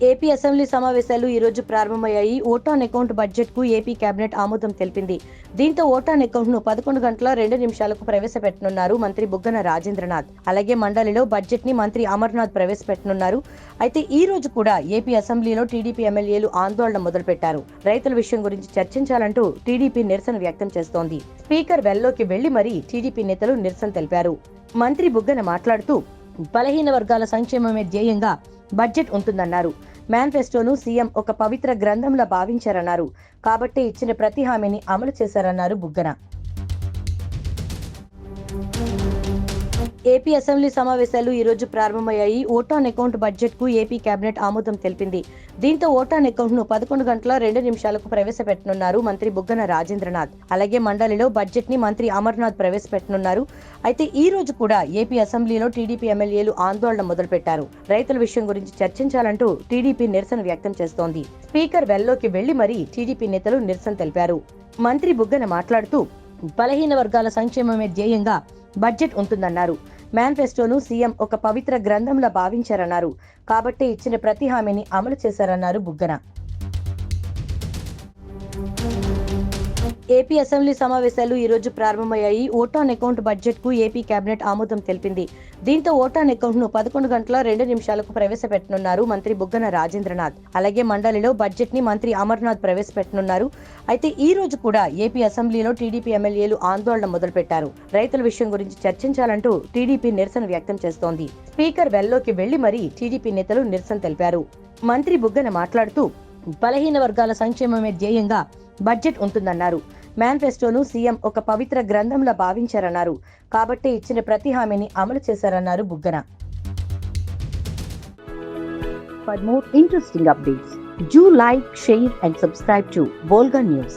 AP assembly సమావేశాలు ఈ రోజు ప్రారంభమయ్యాయి. ఓట్ ఆన్ అకౌంట్ బడ్జెట్ కు ఏపీ కేబినెట్ ఆమోదం తెలిపింది. దీంతో ఓట్ ఆన్ అకౌంట్ ను 11 గంటల 2 నిమిషాలకు ప్రవేశపెట్టనున్నారు మంత్రి బుగ్గన రాజేంద్రనాథ్. అలాగే మండలిలో బడ్జెట్ ని మంత్రి అమర్నాథ్ ప్రవేశపెట్టనున్నారు. అయితే ఈ రోజు కూడా ఏపీ అసెంబ్లీలో టీడీపీ ఎమ్మెల్యేలు ఆందోళన మొదలుపెట్టారు. రైతుల విషయం గురించి చర్చించాలంటూ టీడీపీ నిరసన వ్యక్తం చేస్తోంది. స్పీకర్ వెల్లోకి వెళ్లి మరీ టీడీపీ నేతలు నిరసన తెలిపారు. మంత్రి బుగ్గన మాట్లాడుతూ బలహీన వర్గాల సంక్షేమమే ధ్యేయంగా బడ్జెట్ ఉంటుందన్నారు. మేనిఫెస్టోను సీఎం ఒక పవిత్ర గ్రంథంలా భావించారన్నారు. కాబట్టి ఇచ్చిన ప్రతి హామీని అమలు చేశారన్నారు బుగ్గన. ఏపీ అసెంబ్లీ సమావేశాలు ఈ రోజు ప్రారంభమయ్యాయి. ఓట్ ఆన్ అకౌంట్ బడ్జెట్ కు ఏపీ కేబినెట్ ఆమోదం తెలిపింది. దీంతో ఓట్ ఆన్ అకౌంట్ ను 11 గంటల 2 నిమిషాలకు ప్రవేశపెట్టనున్నారు మంత్రి బుగ్గన రాజేంద్రనాథ్. అలాగే మండలిలో బడ్జెట్ ని మంత్రి అమర్నాథ్ ప్రవేశపెట్టనున్నారు. అయితే ఈ రోజు కూడా ఏపీ అసెంబ్లీలో టీడీపీ ఎమ్మెల్యేలు ఆందోళన మొదలుపెట్టారు. రైతుల విషయం గురించి చర్చించాలంటూ టీడీపీ నిరసన వ్యక్తం చేస్తోంది. స్పీకర్ వెల్లోకి వెళ్లి మరీ టీడీపీ నేతలు నిరసన తెలిపారు. మంత్రి బుగ్గన మాట్లాడుతూ బలహీన వర్గాల సంక్షేమమే ధ్యేయంగా బడ్జెట్ ఉంటుందన్నారు. మేనిఫెస్టోను సీఎం ఒక పవిత్ర గ్రంథంలా భావించారన్నారు. కాబట్టి ఇచ్చిన ప్రతి హామీని అమలు చేశారన్నారు బుగ్గన. ఏపీ అసెంబ్లీ సమావేశాలు ఈ రోజు ప్రారంభమయ్యాయి. ఓట్ ఆన్ అకౌంట్ బడ్జెట్ కు ఏపీ కేబినెట్ ఆమోదం తెలిపింది. దీంతో ఓట్ ఆన్ అకౌంట్ ను 11 గంటల 2 నిమిషాలకు ప్రవేశపెట్టనున్నారు మంత్రి బుగ్గన రాజేంద్రనాథ్. అలాగే మండలిలో బడ్జెట్ ని మంత్రి అమర్నాథ్ ప్రవేశపెట్టనున్నారు. అయితే ఈ రోజు కూడా ఏపీ అసెంబ్లీలో టీడీపీ ఎమ్మెల్యేలు ఆందోళన మొదలుపెట్టారు. రైతుల విషయం గురించి చర్చించాలంటూ టీడీపీ నిరసన వ్యక్తం చేస్తోంది. స్పీకర్ వెల్లోకి వెళ్లి మరీ టీడీపీ నేతలు నిరసన తెలిపారు. మంత్రి బుగ్గన మాట్లాడుతూ బలహీన వర్గాల సంక్షేమమే ధ్యేయంగా బడ్జెట్ ఉంటుందన్నారు. మేనిఫెస్టోను సీఎం ఒక పవిత్ర గ్రంథంలా భావించారన్నారు. కాబట్టి ఇచ్చిన ప్రతి హామీని అమలు చేశారన్నారు బుగ్గన. For more interesting updates, do like, share and subscribe to Volga News.